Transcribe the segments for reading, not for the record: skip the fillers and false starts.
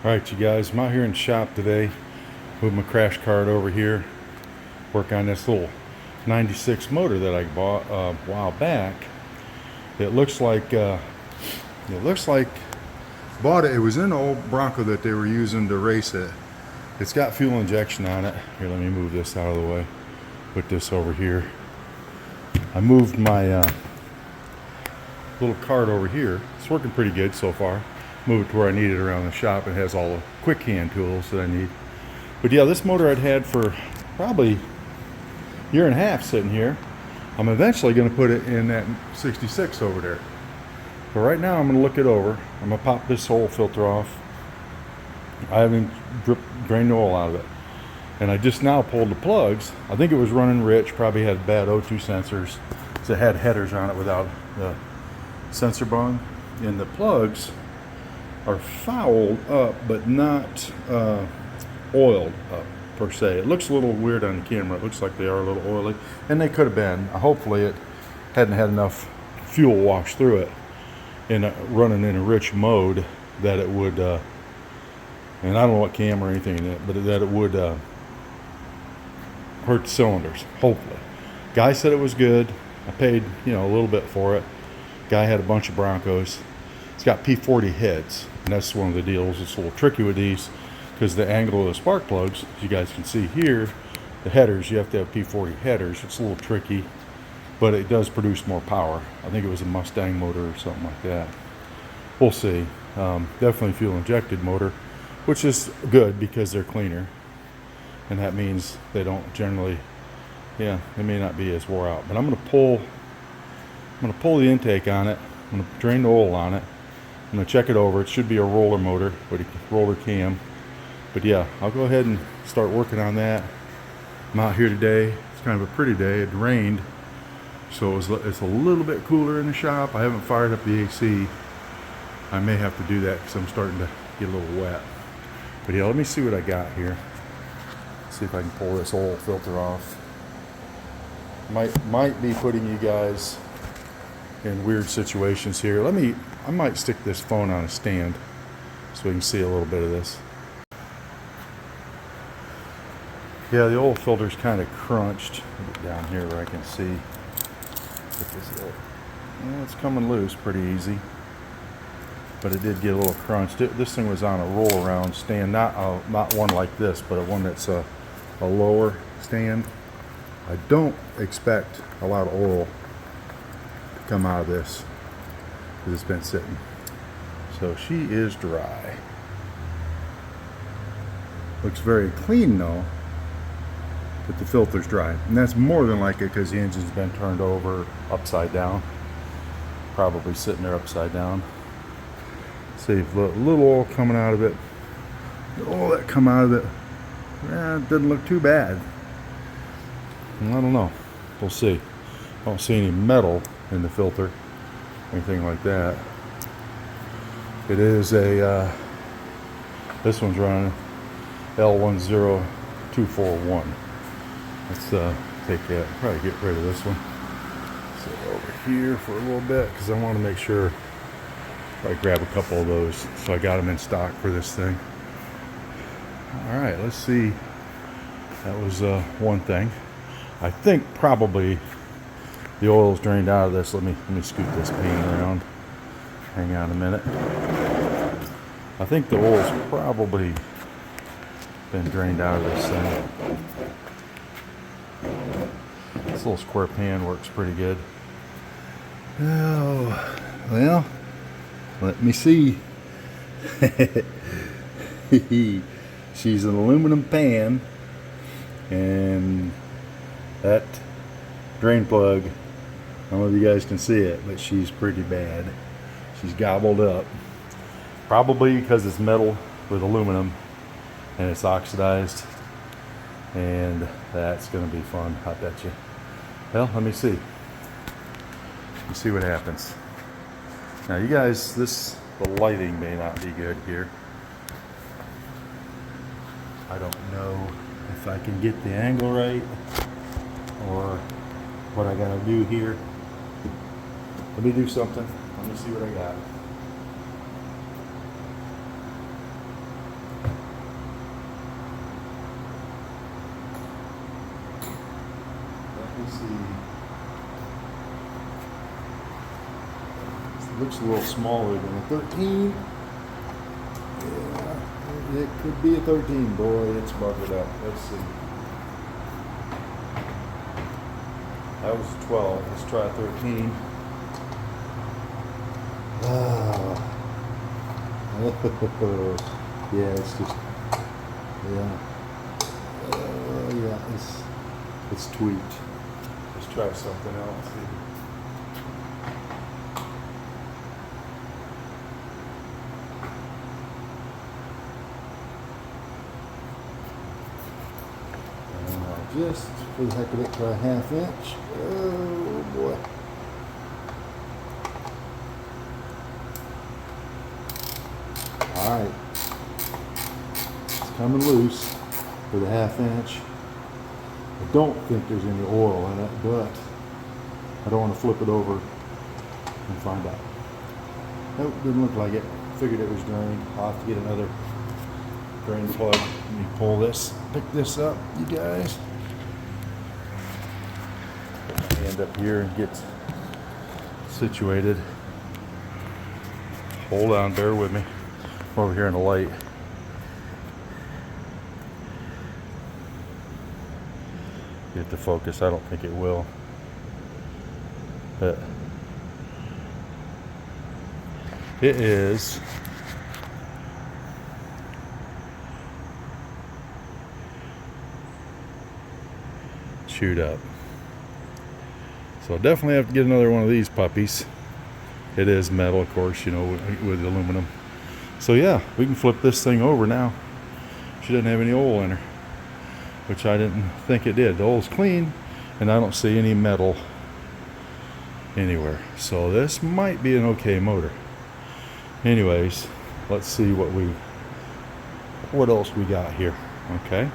Alright you guys, I'm out here in the shop today. Move my crash cart over here. Work on this little 96 motor that I bought a while back. It looks like bought it. It was in an old Bronco that they were using to race it. It's got fuel injection on it. Here, let me move this out of the way. Put this over here. I moved my little cart over here. It's working pretty good so far. Move it to where I need it around the shop. It has all the quick hand tools that I need. But yeah, this motor I'd had for probably a year and a half sitting here. I'm eventually going to put it in that 66 over there. But right now I'm going to look it over. I'm going to pop this oil filter off. I haven't drained the oil out of it. And I just now pulled the plugs. I think it was running rich, probably had bad O2 sensors. So it had headers on it without the sensor bung. And the plugs are fouled up, but not oiled up per se. It looks a little weird on the camera. It looks like they are a little oily, and they could have been. Hopefully it hadn't had enough fuel wash through it in running in a rich mode that it would, and I don't know what cam or anything in it, but that it would hurt the cylinders, hopefully. Guy said it was good. I paid, a little bit for it. Guy had a bunch of Broncos. It's got P40 heads, and that's one of the deals. It's a little tricky with these because the angle of the spark plugs, as you guys can see here, the headers, you have to have P40 headers. It's a little tricky, but it does produce more power. I think it was a Mustang motor or something like that. We'll see. Definitely fuel injected motor, which is good because they're cleaner, and that means they don't generally, they may not be as wore out. But I'm gonna pull the intake on it. I'm gonna drain the oil on it. I'm going to check it over. It should be a roller motor, but a roller cam. But yeah, I'll go ahead and start working on that. I'm out here today. It's kind of a pretty day. It rained, so it's a little bit cooler in the shop. I haven't fired up the AC. I may have to do that because I'm starting to get a little wet. But yeah, let me see what I got here. See if I can pull this oil filter off. Might be putting you guys in weird situations here. I might stick this phone on a stand so we can see a little bit of this. Yeah, the oil filter's kind of crunched. Get down here where I can see. It's coming loose pretty easy, but it did get a little crunched. This thing was on a roll around stand, not one like this, but one that's a lower stand. I don't expect a lot of oil to come out of this because it's been sitting. So she is dry. Looks very clean though, but the filter's dry. And that's more than likely because the engine's been turned over upside down. Probably sitting there upside down. See, a little oil coming out of it. The oil that come out of it, it doesn't look too bad. I don't know. We'll see. I don't see any metal in the filter, anything like that. It is this one's running L10241. Let's take that, probably get rid of this one. Sit over here for a little bit because I want to make sure I grab a couple of those, so I got them in stock for this thing. All right, let's see. That was one thing. I think probably the oil's drained out of this. Let me scoot this pan around. Hang on a minute. I think the oil's probably been drained out of this thing. This little square pan works pretty good. Oh, well, let me see. She's an aluminum pan, and that drain plug, I don't know if you guys can see it, but she's pretty bad. She's gobbled up. Probably because it's metal with aluminum and it's oxidized. And that's going to be fun, I bet you. Well, let me see. Let's see what happens. Now you guys, the lighting may not be good here. I don't know if I can get the angle right or what I gotta do here. Let me do something. Let me see what I got. see. It looks a little smaller than a 13. Yeah, it could be a 13. Boy, it's buckled up. Let's see. That was a 12. Let's try a 13. Ah. Yeah, it's just, yeah. Yeah, it's tweaked. Let's try something else. Just for the heck of it, try a 1/2 inch. Oh boy. Alright. It's coming loose for the 1/2 inch. I don't think there's any oil in it, but I don't want to flip it over and find out. Nope, didn't look like it. Figured it was drained. I'll have to get another drain plug. Let me pull this, pick this up, you guys. Put my hand up here and get situated. Hold on, bear with me. I'm over here in the light. Get the focus. I don't think it will. But it is chewed up. So definitely have to get another one of these puppies. It is metal, of course, you know, with aluminum. So yeah, we can flip this thing over now. She doesn't have any oil in her, which I didn't think it did. The oil's clean, and I don't see any metal anywhere. So this might be an okay motor. Anyways, let's see what else we got here. Okay.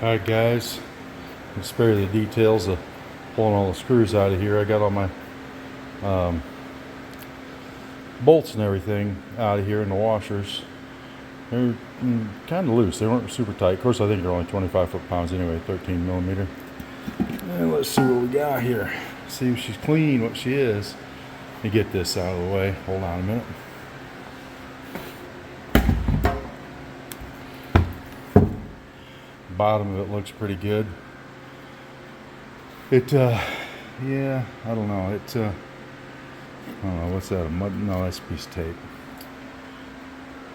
Alright guys, I'll spare you the details of pulling all the screws out of here. I got all my bolts and everything out of here in the washers. They're kind of loose. They weren't super tight. Of course, I think they're only 25 foot-pounds anyway, 13 millimeter. And let's see what we got here. See if she's clean, what she is. Let me get this out of the way. Hold on a minute. Bottom of it looks pretty good. Yeah, I don't know. I don't know, what's that? A mud? No, that's a piece of tape.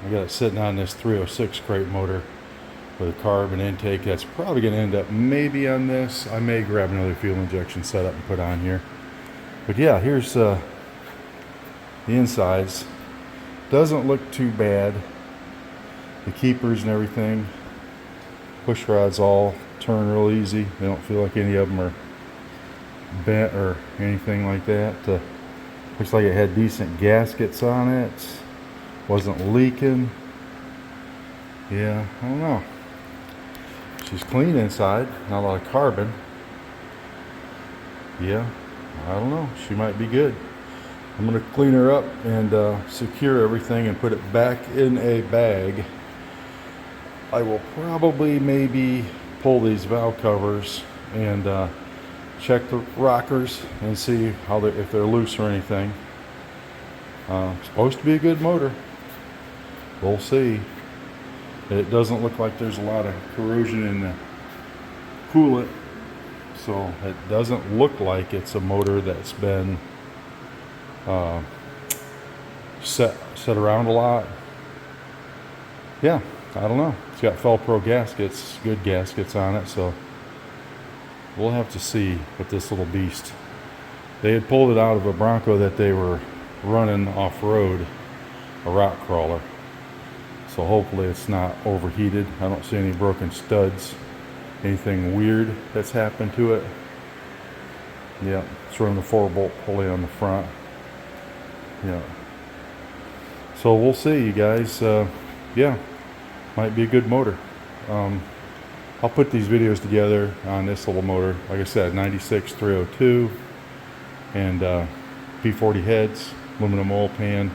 I got it sitting on this 306 crate motor with a carbon intake. That's probably going to end up maybe on this. I may grab another fuel injection setup and put on here. But yeah, here's the insides. Doesn't look too bad. The keepers and everything. Push rods all turn real easy. They don't feel like any of them are bent or anything like that. Looks like it had decent gaskets on it. Wasn't leaking. Yeah, I don't know. She's clean inside. Not a lot of carbon. Yeah, I don't know. She might be good. I'm going to clean her up and secure everything and put it back in a bag. I will probably maybe pull these valve covers and check the rockers and see how if they're loose or anything. Supposed to be a good motor. We'll see. It doesn't look like there's a lot of corrosion in the coolant, so it doesn't look like it's a motor that's been set around a lot. Yeah, I don't know. It's got Felpro gaskets, good gaskets on it, so we'll have to see with this little beast. They had pulled it out of a Bronco that they were running off-road, a rock crawler. So hopefully it's not overheated. I don't see any broken studs, anything weird that's happened to it. Yeah, it's running the 4-bolt pulley on the front. Yeah. So we'll see, you guys. Yeah, might be a good motor. I'll put these videos together on this little motor. Like I said, 96 302 and P40 heads, aluminum oil pan.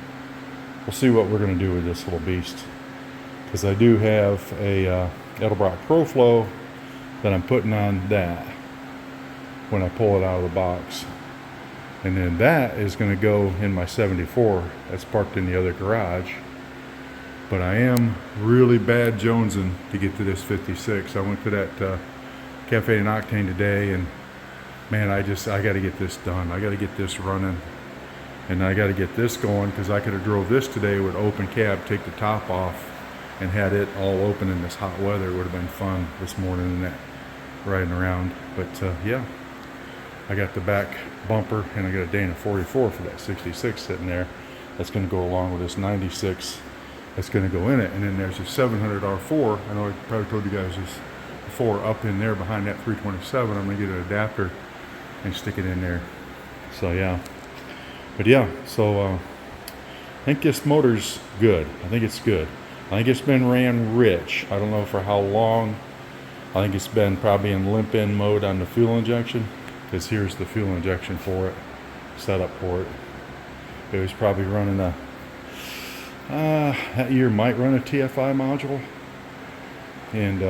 We'll see what we're going to do with this little beast. Because I do have a Edelbrock ProFlow that I'm putting on that when I pull it out of the box. And then that is going to go in my 74 that's parked in the other garage. But I am really bad jonesing to get to this 56. I went to that Cafe and Octane today, and man, I got to get this done. I got to get this running, and I got to get this going, because I could have drove this today with open cab, take the top off, and had it all open in this hot weather. It would have been fun this morning and that riding around. But yeah, I got the back bumper, and I got a Dana 44 for that 66 sitting there. That's going to go along with this 96 that's going to go in it. And then there's a 700 R4. I know I probably told you guys this before, up in there behind that 327. I'm going to get an adapter and stick it in there. So yeah. But yeah, so I think this motor's good. I think it's good. I think it's been ran rich. I don't know for how long. I think it's been probably in limp in mode on the fuel injection, because here's the fuel injection for it, setup for it. It was probably running a, that year might run a TFI module. And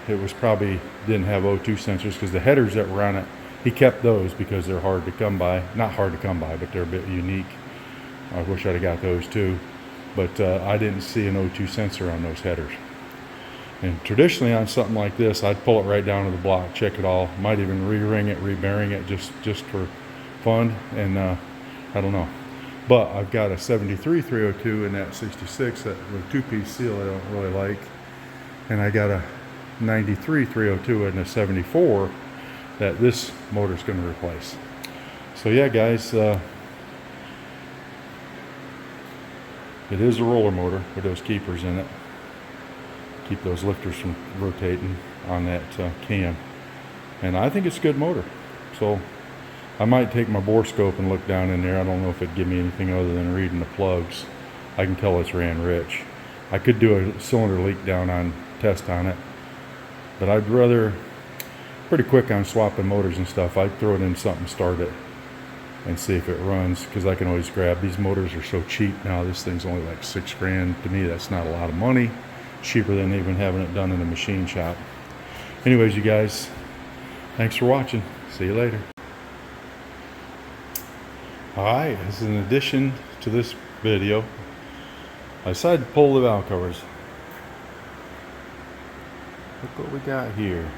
it was probably, didn't have O2 sensors, because the headers that were on it, he kept those because they're hard to come by. Not hard to come by, but they're a bit unique. I wish I'd have got those too. But I didn't see an O2 sensor on those headers. And traditionally on something like this, I'd pull it right down to the block, check it all. Might even re-ring it, re-bearing it, just for fun. And I don't know. But I've got a 73 302 in that 66 that with two-piece seal I don't really like. And I got a 93 302 in a 74 that this motor's going to replace. So yeah, guys, it is a roller motor with those keepers in it. Keep those lifters from rotating on that cam. And I think it's a good motor. So I might take my bore scope and look down in there. I don't know if it'd give me anything other than reading the plugs. I can tell it's ran rich. I could do a cylinder leak down on test on it, but I'd rather, pretty quick on swapping motors and stuff, I'd throw it in something, start it, and see if it runs, because I can always grab. These motors are so cheap now. This thing's only like $6 grand. To me, that's not a lot of money. Cheaper than even having it done in a machine shop. Anyways, you guys, thanks for watching. See you later. Alright, as an addition to this video, I decided to pull the valve covers. Look what we got here.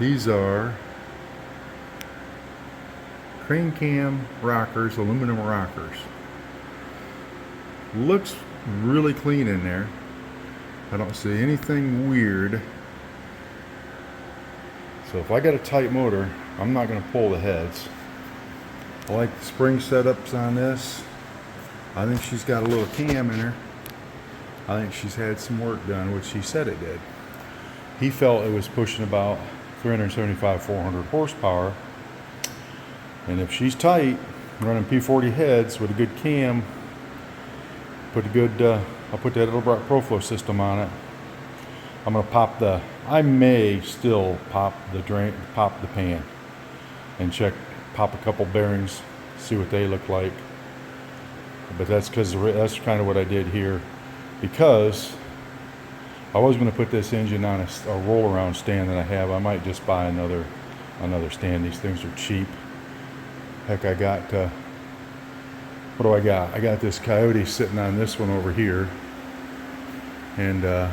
These are crane cam rockers, aluminum rockers. Looks really clean in there. I don't see anything weird. So if I got a tight motor, I'm not going to pull the heads. I like the spring setups on this. I think she's got a little cam in her. I think she's had some work done, which he said it did. He felt it was pushing about 375, 400 horsepower. And if she's tight, running P40 heads with a good cam, put a good, I'll put that little Proflow system on it. I'm gonna pop the, I may still pop the drain, pop the pan and check, pop a couple bearings, see what they look like. But that's because that's kind of what I did here, because I was going to put this engine on a roll-around stand that I have. I might just buy another stand. These things are cheap. Heck, I got, what do I got? I got this Coyote sitting on this one over here. And I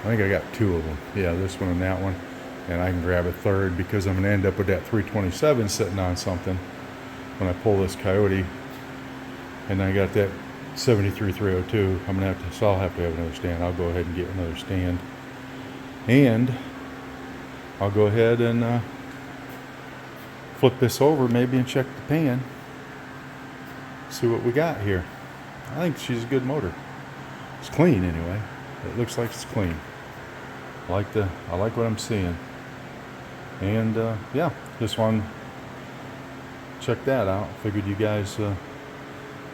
think I got two of them. Yeah, this one and that one. And I can grab a third, because I'm going to end up with that 327 sitting on something when I pull this Coyote. And I got that 73 302. I'm gonna have to, so I'll have to have another stand. I'll go ahead and get another stand, and I'll go ahead and flip this over maybe and check the pan, see what we got here. I think she's a good motor. It's clean anyway. It looks like it's clean. I like what I'm seeing. And yeah, just one, check that out. Figured you guys.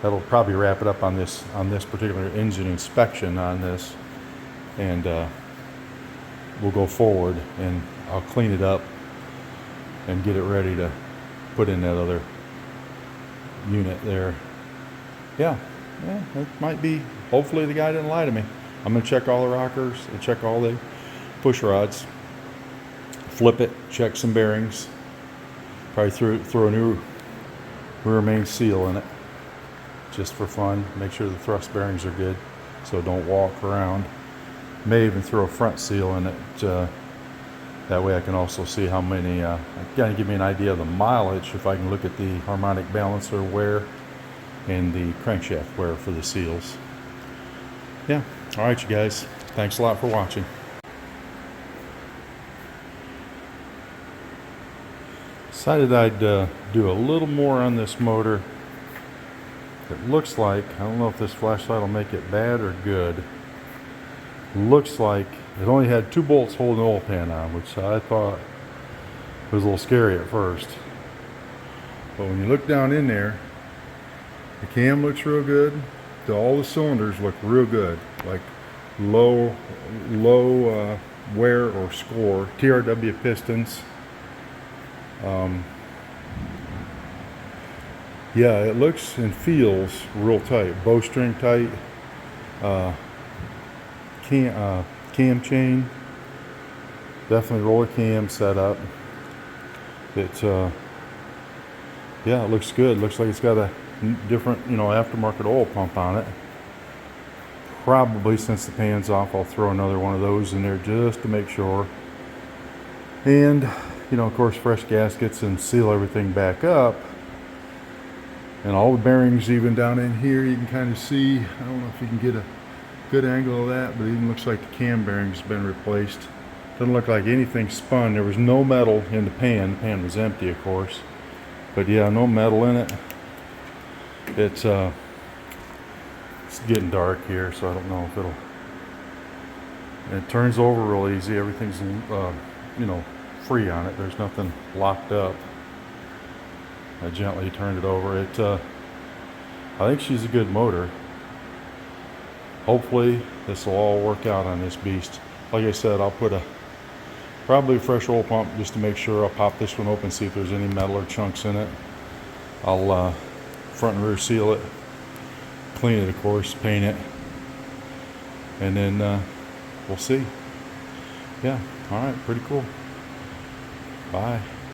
That'll probably wrap it up on this particular engine inspection on this, and we'll go forward and I'll clean it up and get it ready to put in that other unit there. Yeah, it might be. Hopefully the guy didn't lie to me. I'm gonna check all the rockers and check all the push rods. flip it, check some bearings, probably throw a new rear main seal in it, just for fun. Make sure the thrust bearings are good, so don't walk around. May even throw a front seal in it. That way I can also see how many, kind of give me an idea of the mileage if I can look at the harmonic balancer wear and the crankshaft wear for the seals. Yeah, all right, you guys. Thanks a lot for watching. Decided I'd do a little more on this motor. It looks like, I don't know if this flashlight will make it bad or good. Looks like it only had 2 bolts holding the oil pan on, which I thought was a little scary at first. But when you look down in there, the cam looks real good. All the cylinders look real good, like low wear or score. TRW pistons. Yeah, it looks and feels real tight. Bowstring tight. Cam chain, definitely roller cam setup. It's yeah, it looks good. Looks like it's got a different, aftermarket oil pump on it. Probably, since the pan's off, I'll throw another one of those in there just to make sure. And of course, fresh gaskets and seal everything back up. And all the bearings, even down in here, you can kind of see. I don't know if you can get a good angle of that, but it even looks like the cam bearing's been replaced. Doesn't look like anything spun. There was no metal in the pan. The pan was empty, of course, but yeah, no metal in it. It's getting dark here, so I don't know if it'll. It turns over real easy. Everything's free on it. There's nothing locked up. I gently turned it over. I think she's a good motor. Hopefully this will all work out on this beast. Like I said, I'll put probably a fresh oil pump just to make sure. I'll pop this one open, see if there's any metal or chunks in it. I'll front and rear seal it, clean it, of course, paint it, and then we'll see. Yeah, all right, pretty cool. Bye.